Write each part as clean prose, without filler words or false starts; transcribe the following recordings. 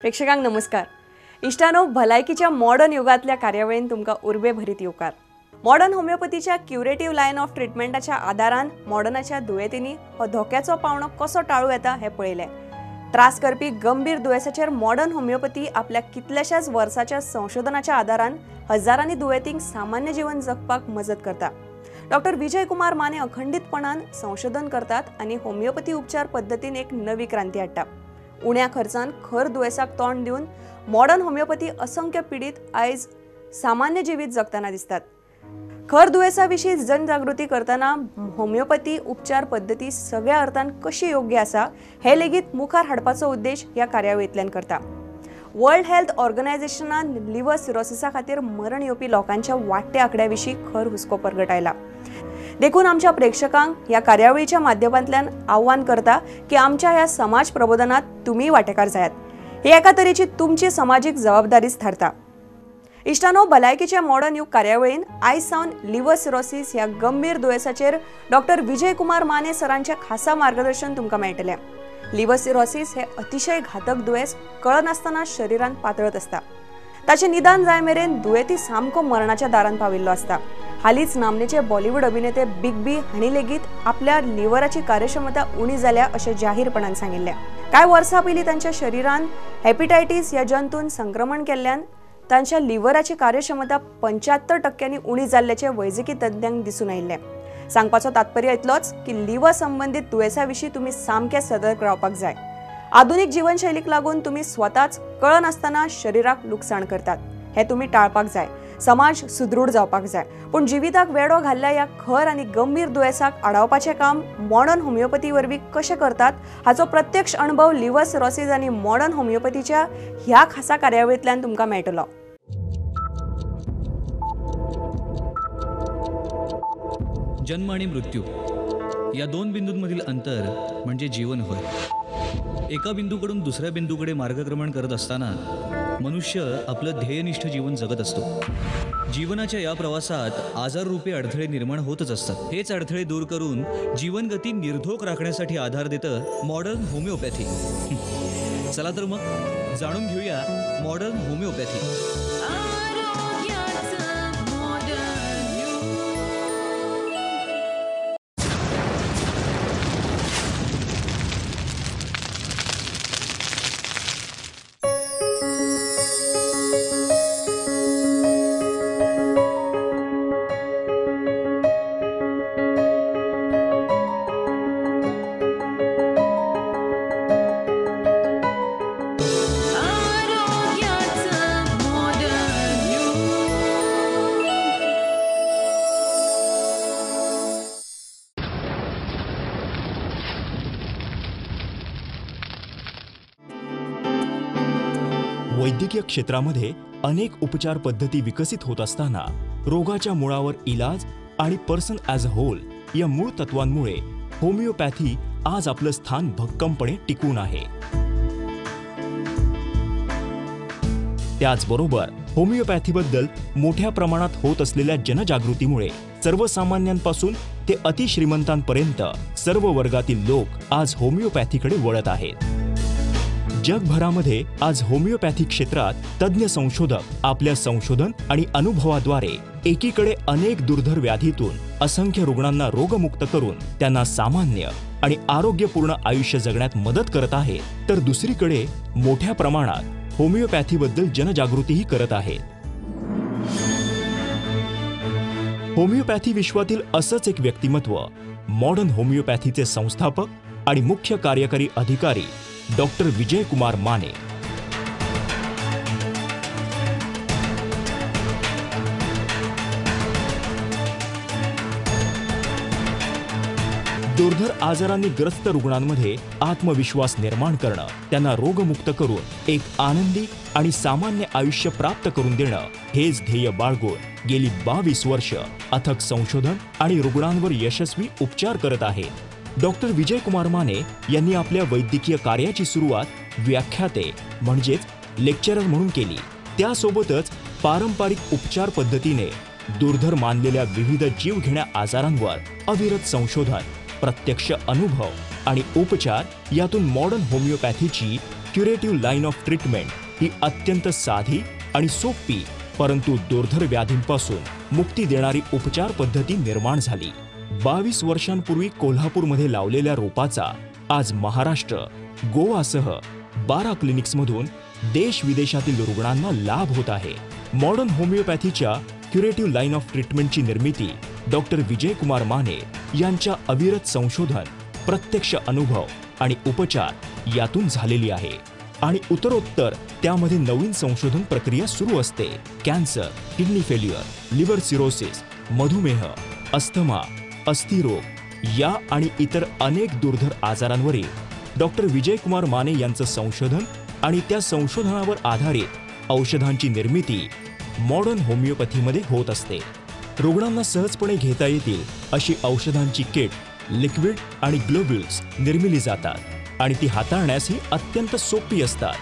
प्रेक्षकांक नमस्कार। इष्टानो, भलायकीच्या मॉडर्न युगातल्या कार्यावळीन तुमका उर्बे भरीत येवकार। मॉडर्न होमिओपॅथीच्या क्युरेटिव्ह लाइन ऑफ ट्रीटमेंटाच्या आदारान मॉडर्नाच्या दुयेंतींनी हो धोक्याचो पावणो कसो टाळू येता हे पळयले। त्रास करपी गंभीर दुयेसाचेर मॉडर्न होमिओपॅथी आपल्या कितल्याशाच वर्साच्या संशोधनाच्या आदारान हजारांनी दुयेंतींक सामान्य जीवन जगपाक मदत करता। डॉक्टर विजय कुमार माने अखंडितपणान संशोधन करतात आणि होमिओपॅथी उपचार पद्धतीन एक नवी क्रांती हाडटा। उण्या खर्चान खर दुयेसाक तोंड दिवन मॉडर्न होमिओपॅथी असंख्य पीडित आयज सामान्य जिवीत जगताना दिसतात। खर दुयेसाविशीं जनजागृती करताना होमिओपॅथी उपचार पद्धती सगळ्या अर्थान कशी योग्य आसा हे लेगीत मुखार हाडपाचो उद्देश ह्या कार्यावळींतल्यान करता। वर्ल्ड हेल्थ ऑर्गनायझेशनान लिव्हर सिरोसिसा खातीर मरण येवपी लोकांच्या वाडट्या आंकड्याविशीं खर हुस्को परगटायला। देखून आमच्या प्रेक्षकांक ह्या कार्यावळीच्या माध्यमांतल्यान आव्हान करता की आमच्या ह्या समाज प्रबोधनात तुम्ही वांटेकार जायात। ही एका तरेची तुमची सामाजिक जबाबदारीच थारता। इष्टानो, भलायकीच्या मॉडर्न युग कार्यावळीन आयज सावन लिव्हर सिरोसिस ह्या गंभीर दुयेसाचेर डॉक्टर विजय कुमार माने सरांचे खासा मार्गदर्शन तुमकां मेळटलें। लिव्हर सिरोसिस हे अतिशय घातक दुयेस कळनासतना शरीरान पातळत असता। ताचे निदान जाय मेरेन दुयेंती सामको मरणाच्या दारान पाविल्लो असता। हालींच नामनेचे बॉलिवूड अभिनेते बिग बी हांणी लेगीत आपल्या लिव्हराची कार्यक्षमता उणी जाल्या अशें जाहीरपणान सांगिल्लें। कांय वर्सां पयलीं तांच्या शरीरान हेपेटायटीस ह्या जंतून संक्रमण केल्ल्यान तांच्या लिव्हराची कार्यक्षमता 75% उणी जाल्ल्याचे वैजकी तज्ञांक दिसून आयिल्लें। सांगपाचो तात्पर्य इतलोच की लिव्हर संबंधित दुयेसाविशीं तुमी सामके सतर्क रावपाक जाय। आधुनिक जीवनशैलीक लागून तुमी स्वताच कळनासतना शरीराक लुकसाण करतात, हे तुमी टाळपाक जाय। समाज सुदृढ जावपाक जाय, पण जिविताक वेडो घाल्ल्या ह्या खर आनी गंभीर दुयेसाक आडावपाचें काम मॉडर्न होमिओपॅथी वरवीं कशें करतात हाचो प्रत्यक्ष अनुभव लिव्हर सिरोसिस आनी मॉडर्न होमिओपॅथीच्या ह्या खासा कार्यावळींतल्यान तुमकां मेळटलो। जन्म आणि मृत्यू या दोन बिंदूंमधील अंतर म्हणजे जीवन होय। एका बिंदूकडून दुसऱ्या बिंदूकडे मार्गक्रमण करत असताना मनुष्य आपलं ध्येयनिष्ठ जीवन जगत असतो। जीवनाच्या या प्रवासात आजाररूपी अडथळे निर्माण होतच असतात। हेच अडथळे दूर करून जीवनगती निर्धोक राखण्यासाठी आधार देतं मॉडर्न होमिओपॅथी। चला तर मग जाणून घेऊया मॉडर्न होमिओपॅथी। वैद्यकीय क्षेत्रामध्ये अनेक उपचार पद्धती विकसित होत असताना रोगाच्या मुळावर इलाज आणि पर्सन ॲज अ होल या मूळ तत्वांमुळे होमिओपॅथी आज आपलं स्थान भक्कमपणे टिकून आहे। त्याचबरोबर होमिओपॅथीबद्दल मोठ्या प्रमाणात होत असलेल्या जनजागृतीमुळे सर्वसामान्यांपासून ते अतिश्रीमंतांपर्यंत सर्व वर्गातील लोक आज होमिओपॅथीकडे वळत आहेत। जगभरामध्ये आज होमिओपॅथी क्षेत्रात तज्ञ संशोधक आपल्या संशोधन आणि अनुभवाद्वारे एकीकडे अनेक दुर्धर व्याधीतून असंख्य रुग्णांना रोगमुक्त करून त्यांना सामान्य आणि आरोग्यपूर्ण आयुष्य जगण्यात मदत करत आहेत, तर दुसरीकडे मोठ्या प्रमाणात होमिओपॅथीबद्दल जनजागृतीही करत आहेत। होमिओपॅथी विश्वातील असंच एक व्यक्तिमत्व मॉडर्न होमिओपॅथीचे संस्थापक आणि मुख्य कार्यकारी अधिकारी डॉक्टर विजय कुमार माने। दुर्धर आजारांनी ग्रस्त रुग्णांमध्ये आत्मविश्वास निर्माण करणं, त्यांना रोगमुक्त करून एक आनंदी आणि सामान्य आयुष्य प्राप्त करून देणं हेच ध्येय बाळगून गेली 22 वर्ष अथक संशोधन आणि रुग्णांवर यशस्वी उपचार करत आहेत। डॉक्टर विजय कुमार माने यांनी आपल्या वैद्यकीय कार्याची सुरुवात व्याख्याते म्हणजेच लेक्चरर म्हणून केली। त्यासोबतच पारंपरिक उपचार पद्धतीने दुर्धर मानलेल्या विविध जीवघेण्या आजारांवर अविरत संशोधन, प्रत्यक्ष अनुभव आणि उपचार यातून मॉडर्न होमिओपॅथीची क्युरेटिव्ह लाईन ऑफ ट्रीटमेंट ही अत्यंत साधी आणि सोपी परंतु दुर्धर व्याधींपासून मुक्ती देणारी उपचार पद्धती निर्माण झाली. 22 वर्षांपूर्वी कोल्हापूरमध्ये लावलेल्या रोपाचा आज महाराष्ट्र, गोवासह 12 क्लिनिक्समधून देश विदेशातील रुग्णांना लाभ होत आहे. मॉडर्न होमिओपॅथीच्या क्युरेटिव्ह लाईन ऑफ ट्रीटमेंटची निर्मिती डॉक्टर विजयकुमार माने यांच्या अविरत संशोधन, प्रत्यक्ष अनुभव आणि उपचार यातून झालेली आहे आणि उत्तरोत्तर त्यामध्ये नवीन संशोधन प्रक्रिया सुरू असते. Cancer, kidney failure, liver cirrhosis, मधुमेह, अस्थमा, अस्थिरोग या आणि इतर अनेक दुर्धर आजारांवरील डॉक्टर विजयकुमार माने यांचं संशोधन आणि त्या संशोधनावर आधारित औषधांची निर्मिती मॉडर्न होमिओपॅथीमध्ये होत असते. रुग्णांना सहजपणे घेता येतील अशी औषधांची किट, लिक्विड आणि ग्लोब्युल्स निर्मिली जातात आणि ती हाताळण्यासही अत्यंत सोपी असतात.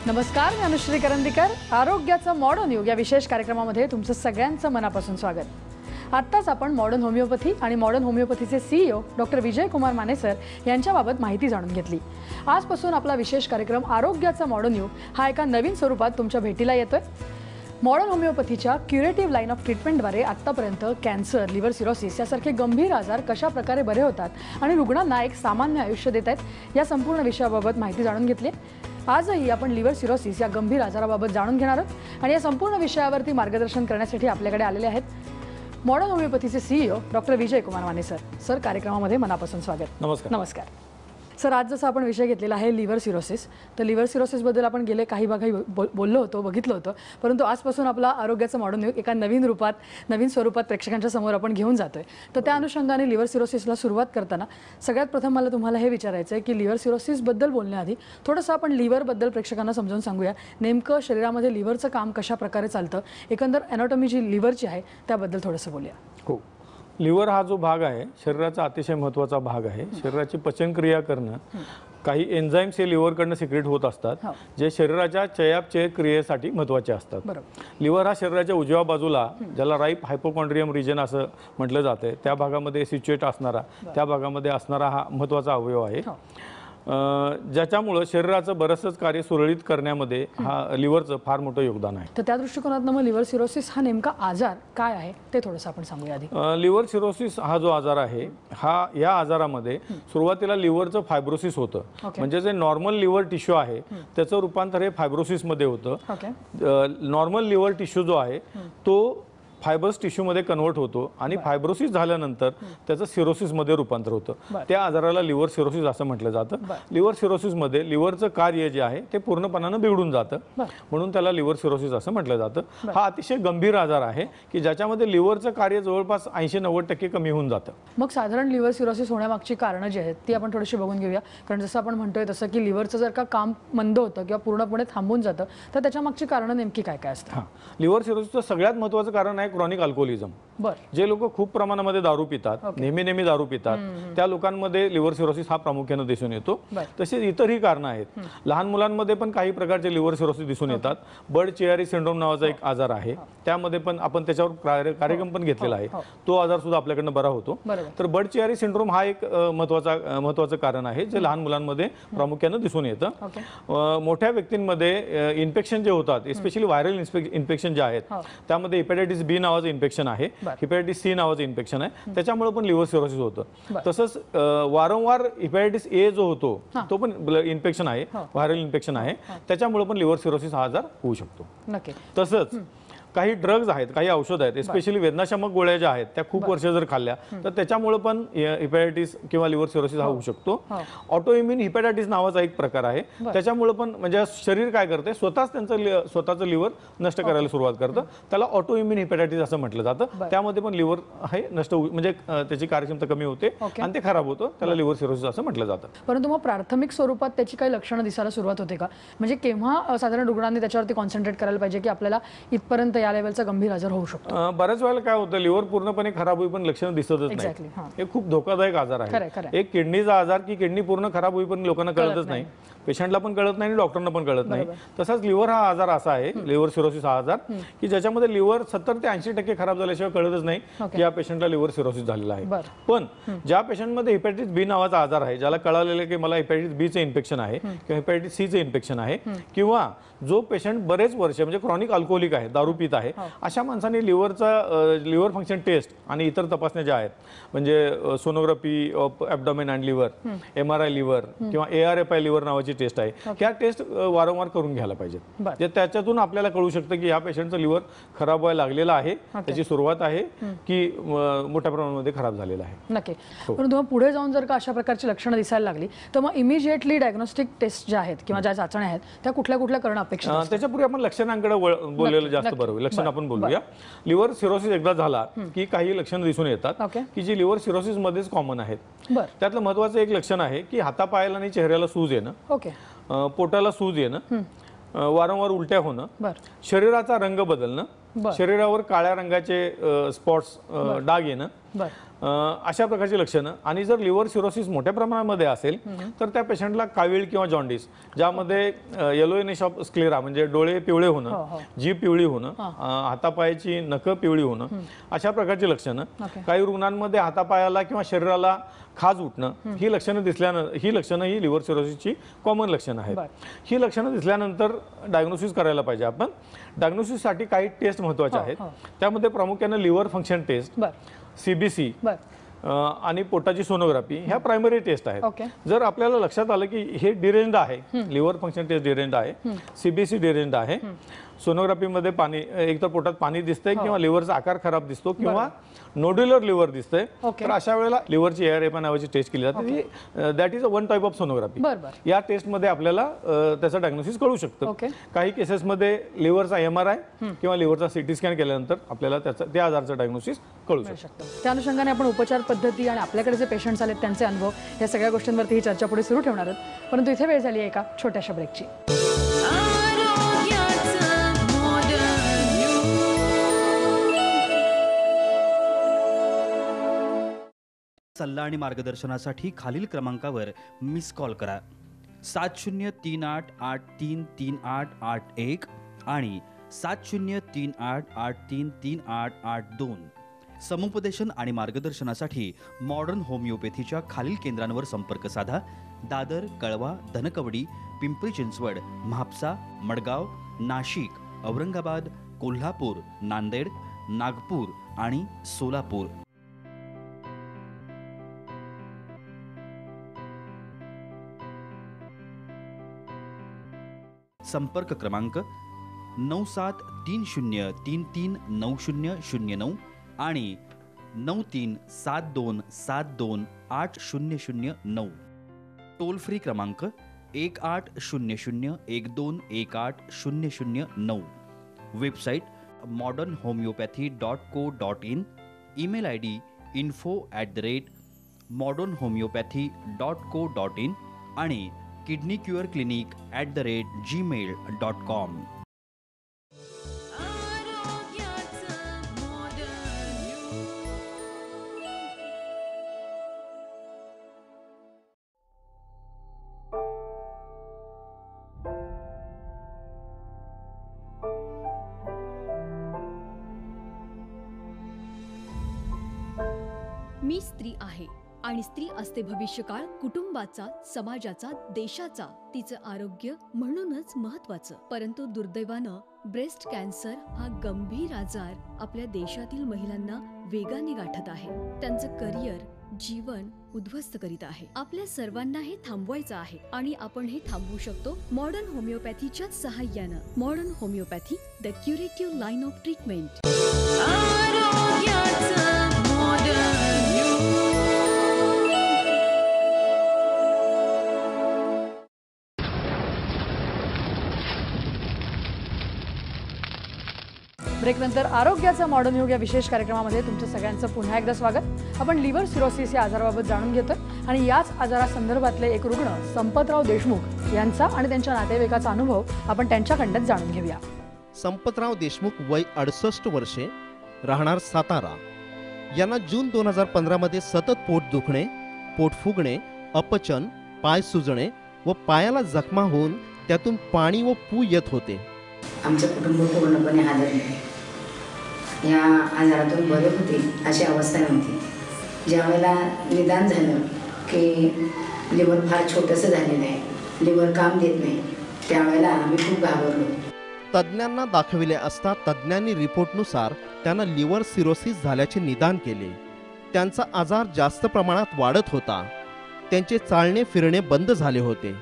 नमस्कार, मी अनुश्री करंदीकर. आरोग्याचं मॉडर्न युग या विशेष कार्यक्रमामध्ये तुमचं सगळ्यांचं मनापासून स्वागत. आत्ताच आपण मॉडर्न होमिओपॅथी आणि मॉडर्न होमिओपॅथीचे CEO doctor Vijaykumar Mane sir यांच्याबाबत माहिती जाणून घेतली. आजपासून आपला विशेष कार्यक्रम आरोग्याचा मॉडर्न युग हा एका नवीन स्वरूपात तुमच्या भेटीला येतोय. मॉडर्न होमिओपॅथीच्या क्युरेटिव्ह लाईन ऑफ ट्रीटमेंटद्वारे आत्तापर्यंत कॅन्सर, लिव्हर सिरोसिस यासारखे गंभीर आजार कशा प्रकारे बरे होतात आणि रुग्णांना एक सामान्य आयुष्य देत आहेत या संपूर्ण विषयाबाबत माहिती जाणून घेतली. आजही आपण लिव्हर सिरोसिस या गंभीर आजाराबाबत जाणून घेणार आहोत आणि या संपूर्ण विषयावरती मार्गदर्शन करण्यासाठी आपल्याकडे आलेले आहेत मॉडर्न होमिओपॅथीचे CEO doctor Vijaykumar Mane sir. Sir, कार्यक्रमामध्ये मनापासून स्वागत. नमस्कार. नमस्कार सर. आज जसं आपण विषय घेतलेला आहे लिव्हर सिरोसिस, तर लिव्हर सिरोसिसबद्दल आपण गेले काही बोललो होतो, बघितलं होतं, परंतु आजपासून आपला आरोग्याचं मॉडर्न युग एका नवीन रूपात, नवीन स्वरूपात प्रेक्षकांच्या समोर आपण घेऊन जातोय. तर त्या अनुषंगाने लिव्हर सिरोसिसला सुरुवात करताना सगळ्यात प्रथम मला तुम्हाला हे विचारायचं आहे की लिव्हर सिरोसिसबद्दल बोलण्याआधी थोडंसं आपण लिव्हरबद्दल प्रेक्षकांना समजावून सांगूया. नेमकं शरीरामध्ये लिव्हरचं काम कशा प्रकारे चालतं, एकंदर ॲनाटॉमी जी लिव्हरची आहे त्याबद्दल थोडंसं बोलूया. हो, लिव्हर हा जो भाग आहे शरीराचा अतिशय महत्त्वाचा भाग आहे. शरीराची पचनक्रिया करणं, काही एन्झाईम्स हे लिव्हरकडनं सिक्रेट होत असतात जे शरीराच्या चयापचय क्रियेसाठी महत्त्वाचे असतात. लिव्हर हा शरीराच्या उजव्या बाजूला, ज्याला राईट हायपोकॉन्ड्रियम रिजन असं म्हटलं जाते, त्या भागामध्ये सिच्युएट असणारा, त्या भागामध्ये असणारा हा महत्त्वाचा अवयव आहे. ज्याच्यामुळं शरीराचं बरंचसं कार्य सुरळीत करण्यामध्ये हा लिव्हरचं फार मोठं योगदान आहे. तर त्या दृष्टिकोनातून मग लिव्हर सिरोसिस हा नेमका आजार काय आहे ते थोडंसं आपण सांगूया आधी. लिव्हर सिरोसिस हा जो आजार आहे, हा या आजारामध्ये सुरुवातीला लिव्हरचं फायब्रोसिस होतं. म्हणजे जे नॉर्मल लिव्हर टिश्यू आहे त्याचं रूपांतर हे फायब्रोसिसमध्ये होतं. नॉर्मल लिव्हर टिश्यू जो आहे तो फायबर्स टिश्यूमध्ये कन्वर्ट होतो आणि फायब्रोसिस झाल्यानंतर त्याचं सिरोसिसमध्ये रूपांतर होतं. त्या आजाराला लिव्हर सिरोसिस असं म्हटलं जातं. लिव्हर सिरोसिसमध्ये लिव्हरचं कार्य जे आहे ते पूर्णपणानं बिघडून जातं, म्हणून त्याला लिव्हर सिरोसिस असं म्हटलं जातं. हा अतिशय गंभीर आजार आहे की ज्याच्यामध्ये लिव्हरचं कार्य जवळपास 80-90% कमी होऊन जातं. मग साधारण लिव्हर सिरोसिस होण्यामागची कारणं जी आहेत ती आपण थोडीशी बघून घेऊया. कारण जसं आपण म्हणतोय तसं की लिव्हरचं जर का काम मंद होतं किंवा पूर्णपणे थांबून जातं तर त्याच्या मागची कारणं नेमकी काय काय असतात? लिव्हर सिरोसिसचं सगळ्यात महत्त्वाचं कारण आहे क्रॉनिक अल्कोहोलिझम. जे लोक खूप प्रमाणामध्ये दारू पितात, नेहमी दारू पितात, त्या लोकांमध्ये लिव्हर सिरोसिस हा प्रामुख्याने दिसून येतो. तसेच इतरही कारणं आहेत. लहान मुलांमध्ये पण काही प्रकारचे लिव्हर सिरोसिस दिसून येतात. बर्ड चियारी सिंड्रोम नावाचा एक आजार आहे, त्यामध्ये पण आपण त्याच्यावर कार्यक्रम पण घेतलेला आहे. तो आजार सुद्धा आपल्याकडनं बरा होतो. तर बर्ड चियारी सिंड्रोम हा एक महत्त्वाचं कारण आहे जे लहान मुलांमध्ये प्रामुख्याने दिसून येतं. मोठ्या व्यक्तींमध्ये इन्फेक्शन जे होतात, एस्पेशली व्हायरल इन्फेक्शन जे आहेत, त्यामध्ये हेपॅटायटिस बी नावाचं इन्फेक्शन आहे, हेपॅटायटिस सी नावाचं इन्फेक्शन आहे, त्याच्यामुळे पण लिव्हर सिरोसिस होतं. तसंच वारंवार हेपॅटायटिस ए जो होतो तो पण इन्फेक्शन आहे, व्हायरल इन्फेक्शन आहे, त्याच्यामुळे पण लिव्हर सिरोसिस हा आजार होऊ शकतो. तसंच काही ड्रग्ज आहेत, काही औषध आहेत, एस्पेशली वेदनाशामक गोळ्या ज्या आहेत त्या खूप वर्ष जर खाल्ल्या तर त्याच्यामुळे पण हेपॅटायटिस किंवा लिव्हर सिरोसिस हा होऊ शकतो. ऑटो इम्युन हेपॅटायटिस नावाचा एक प्रकार आहे, त्याच्यामुळे पण म्हणजे शरीर काय करते, स्वतःचं लिव्हर नष्ट करायला सुरुवात करतं. त्याला ऑटो इम्युन हेपॅटायटिस असं म्हटलं जातं. त्यामध्ये पण लिव्हर हे नष्ट म्हणजे त्याची कार्यक्षमता कमी होते आणि ते खराब होतं, त्याला लिव्हर सिरोसिस असं म्हटलं जातं. परंतु मग प्राथमिक स्वरूपात त्याची काही लक्षणं दिसायला सुरुवात होते का? म्हणजे केव्हा साधारण रुग्णांनी त्याच्यावरती कॉन्सन्ट्रेट करायला पाहिजे की आपल्याला इथपर्यंत या लेवलचा गंभीर आजार होऊ शकतो? बऱ्याच वेळेला काय होतं, लिव्हर पूर्णपणे खराब होई पण लक्षणं दिसतच नाही. हे खूप धोकादायक आजार आहे. एक किडनीचा आजार की किडनी पूर्ण खराब होई पण लोकांना कळतच नाही. पेशंटला पण कळत नाही आणि डॉक्टरना पण कळत नाही. तसाच लिव्हर हा आजार असा आहे, लिव्हर सिरोसिस हा आजार, की ज्याच्यामध्ये लिव्हर 70 ते 80% खराब झाल्याशिवाय कळतच नाही की या पेशंटला लिव्हर सिरोसिस झालेला आहे. पण ज्या पेशंटमध्ये हेपॅटायटिस बी नावाचा आजार आहे, ज्याला कळालेलं की मला हेपॅटायटिस बी चे इन्फेक्शन आहे किंवा हेपॅटायटिस सी चे इन्फेक्शन आहे, किंवा जो पेशंट बरेच वर्ष म्हणजे क्रॉनिक अल्कोहोलिक आहे, दारू पित आहे, अशा माणसाने लिव्हर फंक्शन टेस्ट आणि इतर तपासण्या ज्या आहेत, म्हणजे sonography of abdomen and liver, MRI liver किंवा ARFI लिव्हर नावाची टेस्ट आहे, त्या टेस्ट वारंवार करून घ्यायला पाहिजेत. त्याच्यातून आपल्याला कळू शकतं की ह्या पेशंटचं लिव्हर खराब व्हायला लागलेलं आहे, त्याची सुरुवात आहे की मोठ्या प्रमाणामध्ये खराब झालेलं आहे. नक्की. परंतु पुढे जाऊन जर का अशा प्रकारची लक्षणं दिसायला लागली तर मग इमिजिएटली डायग्नोस्टिक टेस्ट ज्या आहेत किंवा ज्या चाचण्या आहेत त्या कुठल्या कुठल्या करणं अपेक्षित आहे? त्याच्यापूर्वी आपण लक्षणांकडे बोललेलं जास्त बरं होईल. लक्षण आपण बोलूया. लिव्हर सिरोसिस एकदा झाला की काही लक्षणं दिसून येतात की जी लिव्हर सिरोसिस मध्येच कॉमन आहेत. त्यातलं महत्वाचं एक लक्षण आहे की हातापायाला आणि चेहऱ्याला सूज येणं, पोटाला सूज येणं, वारंवार उलट्या होणं, शरीराचा रंग बदलणं, शरीरावर काळ्या रंगाचे स्पॉट्स डाग येणं, अशा प्रकारची लक्षणं. आणि जर लिव्हर सिरोसिस मोठ्या प्रमाणामध्ये असेल तर त्या पेशंटला कावीळ किंवा जॉन्डिस, ज्यामध्ये येलोइनिश ऑफ स्क्लेरा म्हणजे डोळे पिवळे होणं, जीभ पिवळी होणं, हातापायाची नखं पिवळी होणं, अशा प्रकारची लक्षणं. काही रुग्णांमध्ये हातापायाला किंवा शरीराला खाज उठणं, ही लक्षणं ही लिव्हर सिरोसिसची कॉमन लक्षणं आहेत. ही लक्षणं दिसल्यानंतर डायग्नोसिस करायला पाहिजे आपण. डायग्नोसिससाठी काही टेस्ट महत्त्वाच्या आहेत. त्यामध्ये प्रामुख्याने लिव्हर फंक्शन टेस्ट, CBC आणि पोटाची सोनोग्राफी ह्या प्रायमरी टेस्ट आहेत. जर आपल्याला लक्षात आलं की हे डिरेंज आहे, लिव्हर फंक्शन टेस्ट डिरेंज आहे, CBC डिरेंज आहे, सोनोग्राफीमध्ये पाणी, एकतर पोटात पाणी दिसतंय किंवा लिव्हरचा आकार खराब दिसतो किंवा नोड्युलर लिव्हर दिसतंय, तर अशा वेळेला लिव्हरची ARFI नावाची टेस्ट केली जाते. That is one type of sonography. या टेस्टमध्ये आपल्याला त्याचं डायग्नोसिस कळू शकतं. काही केसेसमध्ये लिव्हरचा MRI किंवा लिव्हरचा CT स्कॅन केल्यानंतर आपल्याला त्या आजाराचं डायग्नोसिस कळू शकतं. त्या अनुषंगाने आपण उपचार पद्धती आणि आपल्याकडे जे पेशंट्स आलेत त्यांचे अनुभव या सगळ्या गोष्टींवरती ही चर्चा पुढे सुरू ठेवणार आहोत. परंतु इथे वेळ झाली आहे एका छोट्याशा ब्रेकची. सल्ला आणि मार्गदर्शनासाठी खालील क्रमांकावर मिस कॉल करा. 7038833881 आणि 7038833882. समुपदेशन आणि मार्गदर्शनासाठी मॉडर्न होमिओपॅथीच्या खालील केंद्रांवर संपर्क साधा. दादर, कळवा, धनकवडी, पिंपरी चिंचवड, म्हापसा, मडगाव, नाशिक, औरंगाबाद, कोल्हापूर, नांदेड, नागपूर आणि सोलापूर. संपर्क क्रमांक 9730339009 आणि 9372728009. टोल फ्री क्रमांक 180012180009. Website modernhomeopathy.co.in. Email ID info@modernhomeopathy.co.in आणि kidneycureclinic@gmail.com. मी स्त्री आहे आणि स्त्री असते भविष्यकाळ कुटुंबाचा, समाजाचा, देशाचा. तिचं आरोग्य म्हणूनच महत्वाचं. परंतु दुर्दैवानं ब्रेस्ट कॅन्सर हा गंभीर आजार आपल्या देशातील महिलांना वेगाने गाठत आहे. त्यांचं करिअर, जीवन उद्ध्वस्त करीत आहे. आपल्या सर्वांना हे थांबवायचं आहे आणि आपण हे थांबवू शकतो मॉडर्न होमिओपॅथीच्याच सहाय्यानं. Modern homeopathy, the curative line of treatment. ब्रेकनंतर आरोग्याचा मॉडर्न युग या विशेष कार्यक्रमामध्ये तुमचं सगळ्यांचं पुन्हा एकदा स्वागत. आपण लिव्हर सिरोसिस या आजाराबाबत जाणून घेतोय आणि याच आजारासंदर्भातले एक रुग्ण संपतराव देशमुख यांचा आणि त्यांच्या नातेवाईकाचा अनुभव आपण त्यांच्याकडूनच जाणून घेऊया. संपतराव देशमुख, वय 68 वर्षे, राहणार सातारा. यांना जून 2015 मध्ये सतत पोट दुखणे, पोट फुगणे, अपचन, पाय सुजणे व पायाला जखमा होऊन त्यातून पाणी व पू येत होते. आमचे कुटुंब पूर्णपणे हादरले. या आजारातून बरे होते अशी अवस्था नव्हती. ज्यावेळेला निदान झालं की लिव्हर फार छोटंसं झालेलं आहे, लिव्हर काम देत नाही, त्यावेळेला आम्ही खूप घाबरलो. तज्ज्ञांना दाखविले असता तज्ज्ञांनी रिपोर्टनुसार त्यांना लिव्हर सिरोसिस झाल्याचे निदान केले. त्यांचा आजार जास्त प्रमाणात वाढत होता. त्यांचे चालणे फिरणे बंद झाले होते.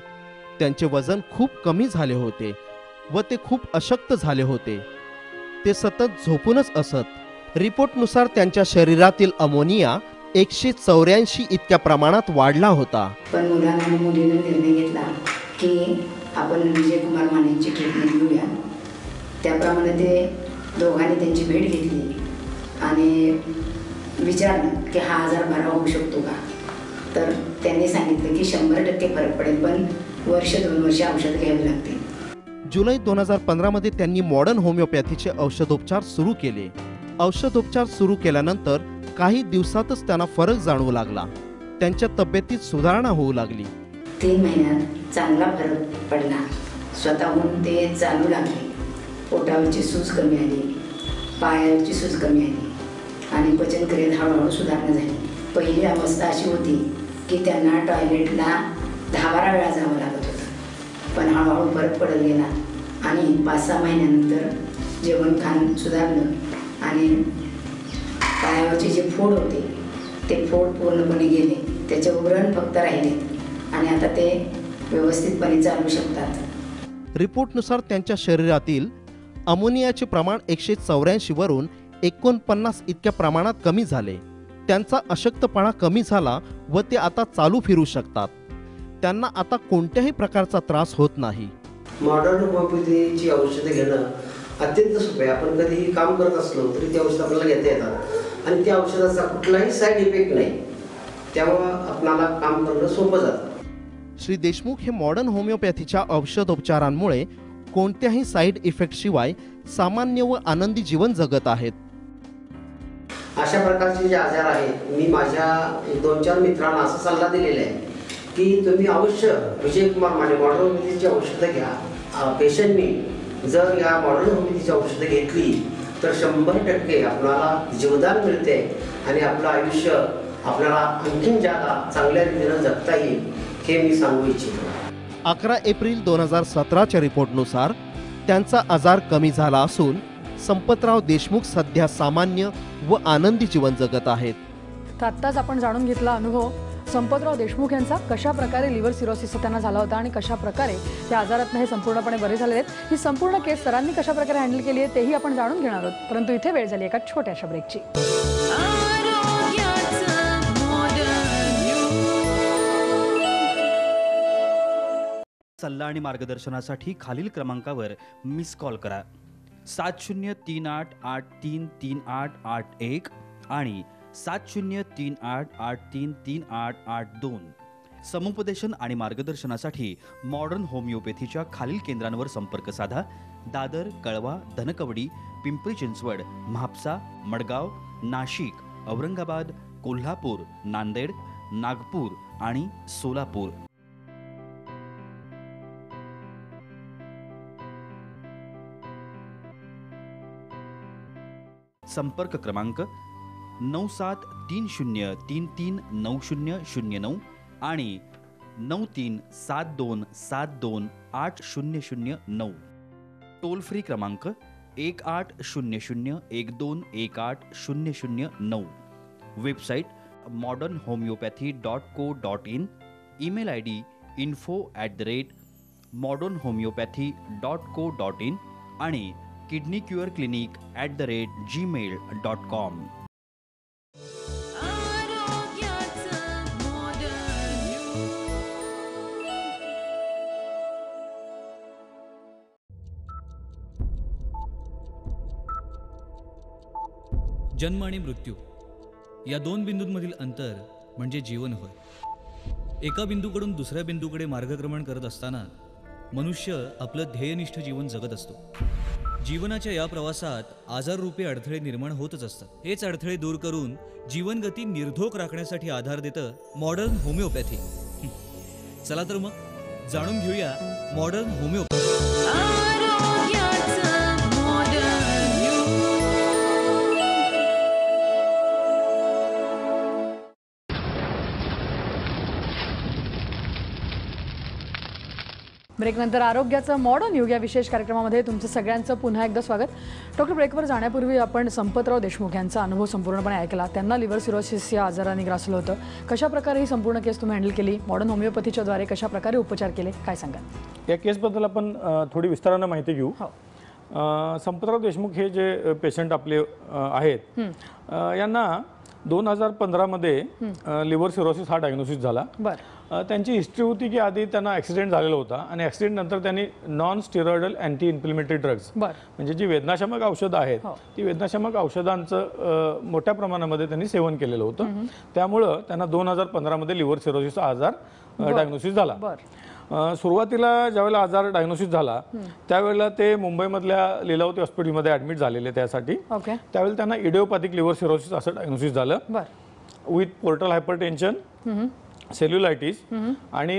त्यांचे वजन खूप कमी झाले होते व ते खूप अशक्त झाले होते. ते सतत झोपूनच असत. रिपोर्टनुसार त्यांच्या शरीरातील अमोनिया 184 इतक्या प्रमाणात वाढला होता. पण मुलांना आणि मुलीने निर्णय घेतला की आपण विजय कुमार मानेची ट्रीटमेंट घेऊया. त्याप्रमाणे ते दोघांनी त्यांची भेट घेतली आणि विचारलं की हा आजार बरा होऊ शकतो का. तर त्यांनी सांगितलं की 100% फरक पडेल, पण 1-2 वर्ष औषध घ्यावी लागतील. जुलै 2015 मध्ये त्यांनी मॉडर्न होमिओपॅथीचे औषधोपचार सुरू केले. औषधोपचार सुरू केल्यानंतर काही दिवसातच त्यांना फरक जाणवू लागला. त्यांच्या तब्येतीत सुधारणा होऊ लागली. 3 महिन्यात चांगला फरक पडला. स्वतःहून ते चालू लागले. पोटावरची सूज कमी आली, पायावरची सूज कमी आली आणि पचनक्रियेत हळूहळू सुधारणा झाली. पहिली अवस्था अशी होती की त्यांना टॉयलेटला 10-12 वेळा जावं लागत होतं, पण हळूहळू फरक पडत गेला आणि 5-6 महिन्यानंतर जेवण खाण सुधारलं आणि पायावरचे जे फोड होते ते फोड पूर्णपणे गेले. त्याचे उघरण फक्त राहिले आणि आता ते व्यवस्थितपणे चालू शकतात. रिपोर्टनुसार त्यांच्या शरीरातील अमोनियाचे प्रमाण 184 वरून 49 इतक्या प्रमाणात कमी झाले. त्यांचा अशक्तपणा कमी झाला व ते आता चालू फिरू शकतात. त्यांना आता कोणत्याही प्रकारचा त्रास होत नाही. मॉडर्न होमिओपॅथीची औषधं घेणं अत्यंत सोपे आहे. आपण कधीही काम करत असलो तरी ती औषधं आपल्याला घेता येतात आणि त्या औषधाचा कुठलाही साईड इफेक्ट नाही, त्यामुळं आपल्याला काम करणं सोपं जातं. श्री देशमुख हे मॉडर्न होमिओपॅथीच्या औषधोपचारांमुळे कोणत्याही साईड इफेक्टशिवाय सामान्य व आनंदी जीवन जगत आहेत. अशा प्रकारचे जे आजार आहेत, मी माझ्या 2-4 मित्रांना असा सल्ला दिलेला आहे की तुम्ही अवश्य विजय कुमार माने मॉडर्न होमिओपॅथीची औषधं घ्या. पेशंटनी जर या मॉडर्न होमिओपॅथीची औषधं घेतली तर 100% आपल्याला जीवदान मिळते आणि आपलं आयुष्य आपल्याला आणखीन जादा चांगल्या रीतीनं जगता येईल, हे मी सांगू इच्छितो. 11 एप्रिल 2017च्या रिपोर्टनुसार त्यांचा आजार कमी झाला असून संपतराव देशमुख सध्या सामान्य व आनंदी जीवन जगत आहेत. तर आत्ताच आपण जाणून घेतला अनुभव संपतराव देशमुख यांचा, कशा प्रकारे लिव्हर सिरोसिस त्यांना झाला होता आणि कशा प्रकारे त्या आजारातनं हे संपूर्णपणे बरे झालेले आहेत. ही संपूर्ण केस सरांनी कशा प्रकारे हँडल केली आहे तेही आपण जाणून घेणार आहोत. परंतु इथे वेळ झाली एका छोट्याशा ब्रेकची. सल्ला आणि मार्गदर्शनासाठी खालील क्रमांकावर मिस कॉल करा. 7038833881 आणि 7038833882. समुपदेशन आणि मार्गदर्शनासाठी मॉडर्न होमिओपॅथीच्या खालील केंद्रांवर संपर्क साधा. दादर, कळवा, धनकवडी, पिंपरी चिंचवड, म्हापसा, मडगाव, नाशिक, औरंगाबाद, कोल्हापूर, नांदेड, नागपूर आणि सोलापूर. संपर्क क्रमांक 9730339009 आणि 9372728009. टोल फ्री क्रमांक 180012180009. Website modernhomeopathy.co.in. Email ID info@modernhomeopathy.co.in आणि kidneycureclinic@gmail.com. जन्म आणि मृत्यू या 2 बिंदूंमधील अंतर म्हणजे जीवन होय. एका बिंदूकडून दुसऱ्या बिंदूकडे मार्गक्रमण करत असताना मनुष्य आपलं ध्येयनिष्ठ जीवन जगत असतो. जीवनाच्या या प्रवासात आजाररूपी अडथळे निर्माण होतच असतात. हेच अडथळे दूर करून जीवनगती निर्धोक राखण्यासाठी आधार देतं मॉडर्न होमिओपॅथी. चला तर मग जाणून घेऊया मॉडर्न होमिओपॅथी. ब्रेकनंतर आरोग्याचं मॉडर्न युग या विशेष कार्यक्रमामध्ये तुमचं सगळ्यांचं पुन्हा एकदा स्वागत. डॉक्टर, ब्रेकवर जाण्यापूर्वी आपण संपतराव देशमुख यांचा अनुभव संपूर्णपणे ऐकला. त्यांना लिव्हर सिरोसिस या आजाराने ग्रासलं होतं. कशाप्रकारे ही संपूर्ण केस तुम्ही हँडल केली, मॉडर्न होमिओपॅथीच्या द्वारे कशाप्रकारे उपचार केले, काय सांगाल? या केसबद्दल आपण थोडी विस्तारानं माहिती घेऊ. संपतराव देशमुख हे जे पेशंट आपले आहेत यांना 2015मध्ये लिव्हर सिरोसिस हा डायग्नोसिस झाला. त्यांची हिस्ट्री होती की आधी त्यांना ॲक्सिडेंट झालेला होता आणि ॲक्सिडेंट नंतर त्यांनी non steroidal anti inflammatory drugs म्हणजे जी वेदनाशामक औषधं आहेत ती वेदनाशामक औषधांचं मोठ्या प्रमाणामध्ये त्यांनी सेवन केलेलं होतं. त्यामुळं त्यांना 2015मध्ये लिव्हर सिरोसिसचा आजार डायग्नोसिस झाला. सुरुवातीला ज्यावेळेला आजार डायग्नोसिस झाला त्यावेळेला ते मुंबईमधल्या लीलावती हॉस्पिटलमध्ये ॲडमिट झालेले. त्यासाठी त्यावेळेला त्यांना इडिओपॅथिक लिव्हर सिरोसिस असं डायग्नोसिस झालं विथ पोर्टल हायपरटेन्शन, सेल्युलायटिस आणि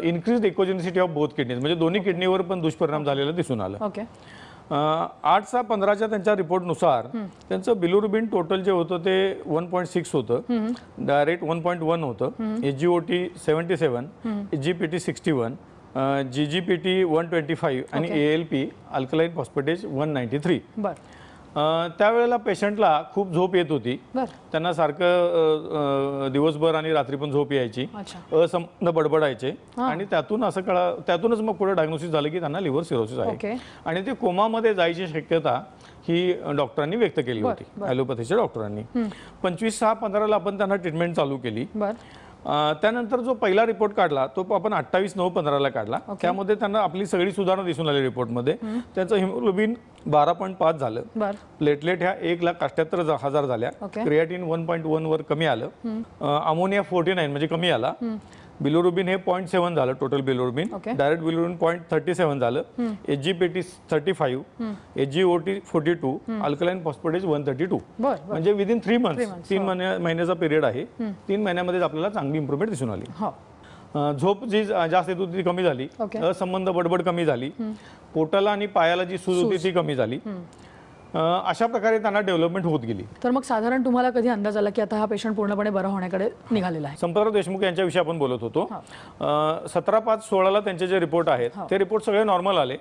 increase echogenicity of both kidneys म्हणजे दोन्ही किडनीवर पण दुष्परिणाम झालेला दिसून आलं. 8/15 त्यांच्या रिपोर्टनुसार त्यांचं बिलिरुबिन टोटल जे होतं ते 1.6 होतं, डायरेक्ट 1.1 होतं, SGOT 77, SGPT 61, GGPT 125 आणि ALP अल्कलाईन फॉस्फेटेज 193. त्यावेळेला पेशंटला खूप झोप येत होती. त्यांना सारखं दिवसभर आणि रात्री पण झोप यायची, असंबंध बडबडायचे आणि त्यातूनच मग पुढे डायग्नोसिस झालं की त्यांना लिव्हर सिरोसिस आहे आणि ते कोमामध्ये जायची शक्यता ही डॉक्टरांनी व्यक्त केली होती, ॲलोपॅथीच्या डॉक्टरांनी. 25/6/15 आपण त्यांना ट्रीटमेंट चालू केली. त्यानंतर जो पहिला रिपोर्ट काढला तो आपण 28/9/15 काढला. त्यामध्ये त्यांना आपली सगळी सुधारणा दिसून आली रिपोर्टमध्ये. त्यांचं हिमोग्लोबिन 12.5 झालं, प्लेटलेट ह्या 1,78,000 झाल्या, क्रिएटिन 1.1 वर कमी आलं, अमोनिया 49 म्हणजे कमी आला, बिलिरुबिन हे 0.7 झालं टोटल बिलिरुबिन, डायरेक्ट बिलिरुबिन 0.37 झालं, SGPT 35, SGOT 42, अल्कलाईन फॉस्फेटेज 132. म्हणजे विदिन 3 मंथ्स 3 महिन्याचा पिरियड आहे. 3 महिन्यामध्ये आपल्याला चांगली इम्प्रूव्हमेंट दिसून आली. झोप जी जास्त येत होती ती कमी झाली, असंबंध बडबड कमी झाली, पोटाला आणि पायाला जी सूज होती ती कमी झाली. अशा प्रकारे त्यांना डेव्हलपमेंट होत गेली. तर मग साधारण तुम्हाला कधी अंदाज आला की आता हा पेशंट पूर्णपणे बरा होण्याकडे निघालेला आहे? संपतराव देशमुख यांच्याविषयी आपण बोलत होतो. 17/5/16 त्यांचे जे रिपोर्ट आहेत ते रिपोर्ट सगळे नॉर्मल आले,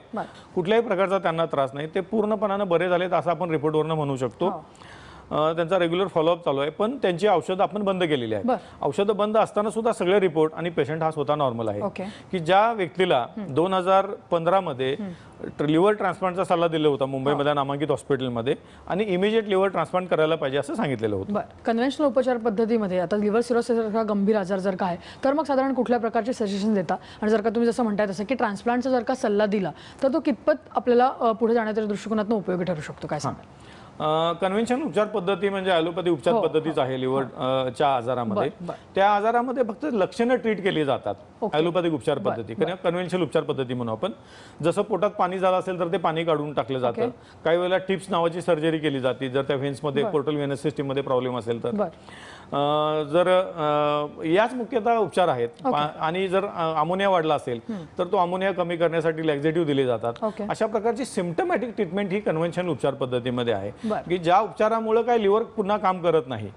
कुठल्याही प्रकारचा त्यांना त्रास नाही, ते पूर्णपणानं बरे झालेत असं आपण रिपोर्टवरनं म्हणू शकतो. त्यांचा रेग्युलर फॉलोअप चालू आहे, पण त्यांची औषधं आपण बंद केलेली आहे. औषधं बंद असताना सुद्धा सगळे रिपोर्ट आणि पेशंट हा स्वतः नॉर्मल आहे. की ज्या व्यक्तीला 2015मध्ये लिव्हर ट्रान्सप्लांटचा सल्ला दिला होता मुंबईमधल्या नामांकित हॉस्पिटलमध्ये आणि इमिजिएट लिव्हर ट्रान्सप्लांट करायला पाहिजे असं सांगितलेलं होतं. कन्व्हेन्शनल उपचार पद्धतीमध्ये आता लिव्हर सिरोसिस सारखा गंभीर आजार जर का आहे तर मग साधारण कुठल्या प्रकारचे सजेशन देता आणि जर का तुम्ही जसं म्हणताय तसं की ट्रान्सप्लांटचा जर का सल्ला दिला तर तो कितपत आपल्याला पुढे जाण्याच्या दृष्टिकोनातून उपयोगी ठरू शकतो, काय सांगाल? कन्व्हेन्शनल उपचार पद्धती म्हणजे ॲलोपॅथी उपचार पद्धतीच आहे लिव्हरच्या आजारामध्ये. त्या आजारामध्ये फक्त लक्षणं ट्रीट केली जातात ॲलोपॅथिक उपचार पद्धती, कन्व्हेन्शनल उपचार पद्धती म्हणून आपण. जसं पोटात पाणी झालं असेल तर ते पाणी काढून टाकलं जातं. काही वेळेला टिप्स नावाची सर्जरी केली जाते जर त्या व्हेन्समध्ये पोर्टल व्हेनस सिस्टीममध्ये प्रॉब्लेम असेल तर. जर याच मुख्यतः उपचार आहेत. आणि जर अमोनिया वाढला असेल तर तो अमोनिया कमी करण्यासाठी लॅक्झेटिव्ह दिले जातात. अशा प्रकारची सिम्पटमॅटिक ट्रीटमेंट ही कन्व्हेन्शनल उपचार पद्धतीमध्ये आहे की ज्या उपचारामुळे काय लिव्हर पुन्हा काम करत नाही.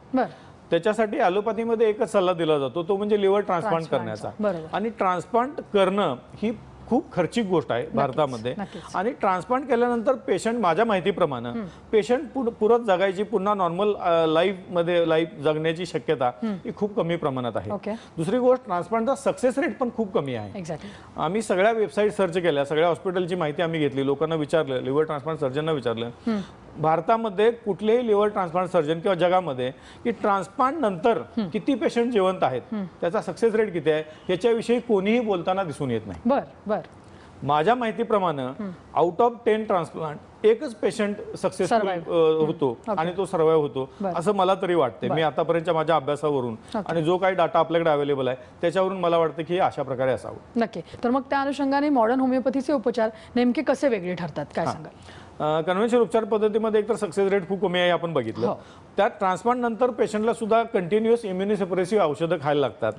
त्याच्यासाठी ॲलोपॅथीमध्ये एकच सल्ला दिला जातो, तो म्हणजे लिव्हर ट्रान्सप्लांट करण्याचा. आणि ट्रान्सप्लांट करणं ही खूप खर्चिक गोष्ट आहे भारतामध्ये. आणि ट्रान्सप्लांट केल्यानंतर पेशंट माझ्या माहितीप्रमाणे पेशंट पुरत जगायची पुन्हा नॉर्मल लाईफ जगण्याची शक्यता ही खूप कमी प्रमाणात आहे. दुसरी गोष्ट ट्रान्सप्लांटचा सक्सेस रेट पण खूप कमी आहे. आम्ही सगळ्या वेबसाईट सर्च केल्या, सगळ्या हॉस्पिटलची माहिती आम्ही घेतली, लोकांना विचारलं, लिव्हर ट्रान्सप्लांट सर्जनना विचारलं भारतामध्ये कुठलेही लिव्हर ट्रान्सप्लांट सर्जन किंवा जगामध्ये की ट्रान्सप्लांट नंतर किती पेशंट जिवंत आहेत, त्याचा सक्सेस रेट किती आहे याच्याविषयी कोणीही बोलताना दिसून येत नाही. माझ्या माहितीप्रमाणे आउट ऑफ 10 ट्रान्सप्लांट एकच पेशंट सक्सेसफुल होतो आणि तो सर्वाइव्ह होतो असं मला तरी वाटते. मी आतापर्यंतच्या माझ्या अभ्यासावरून आणि जो काही डाटा आपल्याकडे अवेलेबल आहे त्याच्यावरून मला वाटतं की अशा प्रकारे असावं. नक्की. तर मग त्या अनुषंगाने मॉडर्न होमिओपॅथीचे उपचार नेमके कसे वेगळे ठरतात, काय सांगाल? कन्व्हेन्शनल उपचार पद्धतीमध्ये एकतर सक्सेस रेट खूप कमी आहे आपण बघितलं. त्यात ट्रान्सप्लांट नंतर पेशंटला सुद्धा कंटिन्युअस इम्युनिसप्रेसिव्ह औषधं खायला लागतात.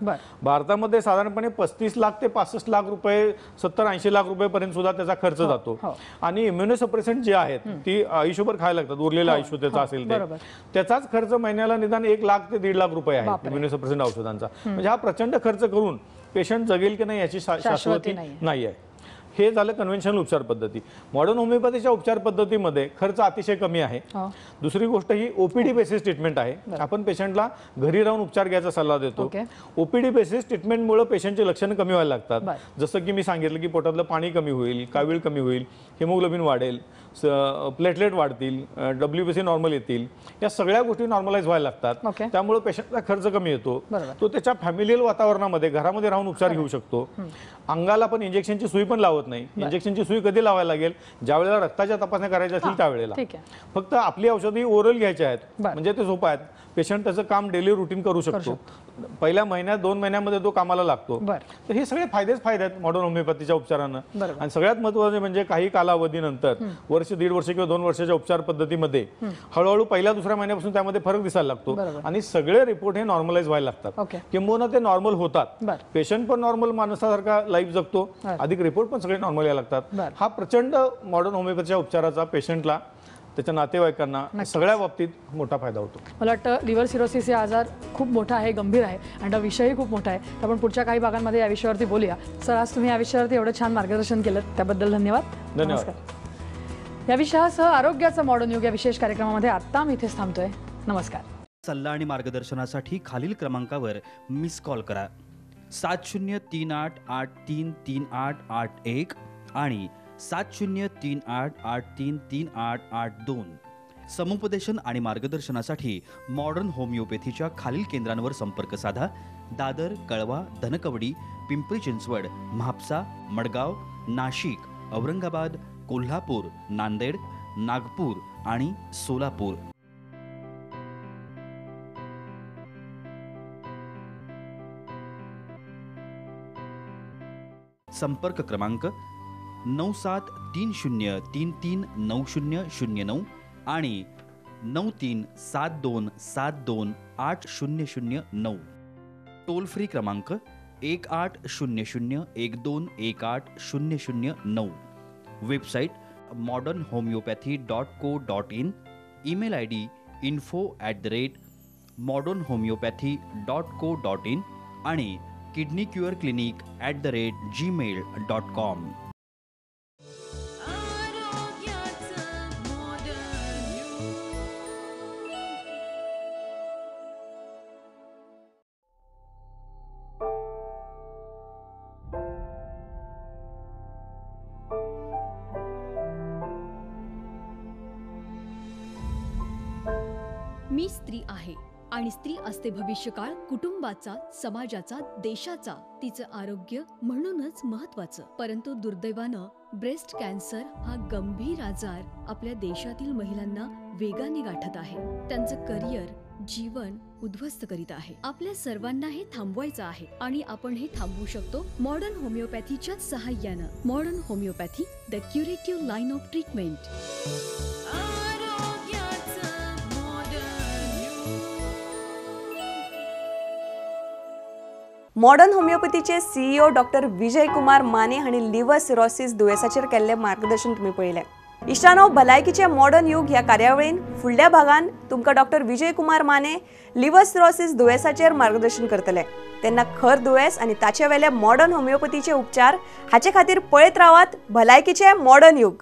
भारतामध्ये साधारणपणे 35 लाख ते 65 लाख रुपये 70-80 लाख रुपयेपर्यंत सुद्धा त्याचा खर्च जातो. आणि इम्युनिसप्रेसंट जे आहेत ती आयुष्यभर खायला लागतात, उरलेलं आयुष्य त्याचं असेल त्याचाच खर्च महिन्याला निदान 1 लाख ते 1.5 लाख रुपये आहे इम्युनिसप्रेसंट औषधांचा. म्हणजे हा प्रचंड खर्च करून पेशंट जगेल की नाही याची शाश्वती नाही आहे. हे झालं कन्व्हेन्शनल उपचार पद्धती. मॉडर्न होमिओपॅथीच्या उपचार पद्धतीमध्ये खर्च अतिशय कमी आहे. दुसरी गोष्ट ही ओपीडी बेसिस ट्रीटमेंट आहे. आपण पेशंटला घरी राहून उपचार घ्यायचा सल्ला देतो. ओपीडी बेसिस ट्रीटमेंटमुळे पेशंटचे लक्षणं कमी व्हायला लागतात. जसं की मी सांगितलं की पोटातलं पाणी कमी होईल, कावीळ कमी होईल, हिमोग्लोबिन वाढेल, प्लेटलेट वाढतील, WBC नॉर्मल येतील. या सगळ्या गोष्टी नॉर्मलाइज व्हायला लागतात. त्यामुळे पेशंटचा खर्च कमी येतो. तो त्याच्या फॅमिलियल वातावरणामध्ये घरामध्ये राहून उपचार घेऊ शकतो. अंगाला पण इंजेक्शनची सुई पण लावत नाही. इंजेक्शनची सुई कधी लावायला लागेल? ज्या वेळेला रक्ताच्या तपासण्या करायच्या असतील त्यावेळेला. फक्त आपली औषधी ओरल घ्यायची आहेत, म्हणजे ते सोपं आहेत. पेशंट त्याचं काम डेली रुटीन करू शकतो. पहिल्या महिन्यात 2 महिन्यामध्ये तो कामाला लागतो. तर हे सगळे फायदे आहेत मॉडर्न होमिओपॅथीच्या उपचारांना. आणि सगळ्यात महत्त्वाचे म्हणजे काही कालावधीनंतर वर्ष, 1.5 वर्ष किंवा 2 वर्षाच्या उपचार पद्धतीमध्ये हळूहळू पहिल्या 2ऱ्या महिन्यापासून त्यामध्ये फरक दिसायला लागतो. आणि सगळे रिपोर्ट हे नॉर्मलाइज व्हायला लागतात. किंबहुना ते नॉर्मल होतात. पेशंट पण नॉर्मल माणसासारखा लाईफ जगतो. अधिक रिपोर्ट पण सगळे नॉर्मल यायला लागतात. हा प्रचंड मॉडर्न होमिओपॅथीच्या उपचाराचा पेशंटला, त्याच्या नातेवाईकांना सगळ्या बाबतीत मोठा फायदा होतो. मला वाटतं लिव्हर सिरोसिस हा आजार खूप मोठा आहे, गंभीर आहे आणि हा विषयही खूप मोठा आहे. तर आपण पुढच्या काही भागांमध्ये या विषयावरती बोलूया. सर, आज तुम्ही या विषयावरती एवढं छान मार्गदर्शन केलं त्याबद्दल धन्यवाद. या विषयासह आरोग्याचं मॉडर्न युग या विशेष कार्यक्रमामध्ये आत्ता मी इथेच थांबतोय. नमस्कार. सल्ला आणि मार्गदर्शनासाठी खालील क्रमांकावर मिस कॉल करा. 7038833881 आणि 7038833882. समुपदेशन आणि मार्गदर्शनासाठी मॉडर्न होमिओपॅथीच्या खालील केंद्रांवर संपर्क साधा. दादर, कळवा, धनकवडी, पिंपरी चिंचवड, म्हापसा, मडगाव, नाशिक, औरंगाबाद, कोल्हापूर, नांदेड, नागपूर आणि सोलापूर. संपर्क क्रमांक 9730339009 आणि 9372728009. टोल फ्री क्रमांक 180012180009. Website modernhomeopathy.co.in. Email ID info@modernhomeopathy.co.in आणि kidneycureclinic@gmail.com. मी स्त्री आहे आणि स्त्री असते भविष्यकाळ कुटुंबाचा, समाजाचा, देशाचा, तिचं आरोग्य म्हणूनच महत्वाचं. परंतु दुर्दैवानं ब्रेस्ट कॅन्सर हा गंभीर आजार आपल्या देशातील महिलांना वेगाने गाठत आहे. त्यांचं करिअर, जीवन उद्ध्वस्त करीत आहे. आपल्या सर्वांना हे थांबवायचं आहे आणि आपण हे थांबवू शकतो मॉडर्न होमिओपॅथीच्या सहाय्यानं. Modern homeopathy, the curative line of treatment. Modern होमिओपॅथीचे CEO डॉक्टर विजय कुमार माने हांणी लिव्हर सिरोसिस दुयेसाचेर केल्लें मार्गदर्शन तुम्ही पळयलें. इश्टानो, भलायकीचे मॉडर्न युग ह्या कार्यावळीन फुडल्या भागान तुमकां doctor Vijay Kumar Mane liver cirrhosis दुयेसाचेर मार्गदर्शन करतले. तेन्ना खर दुयेस आनी ताचे वेले मॉडर्न होमिओपॅथीचे उपचार हाचे खातीर पळयत रावात भलायकीचे मॉडर्न युग.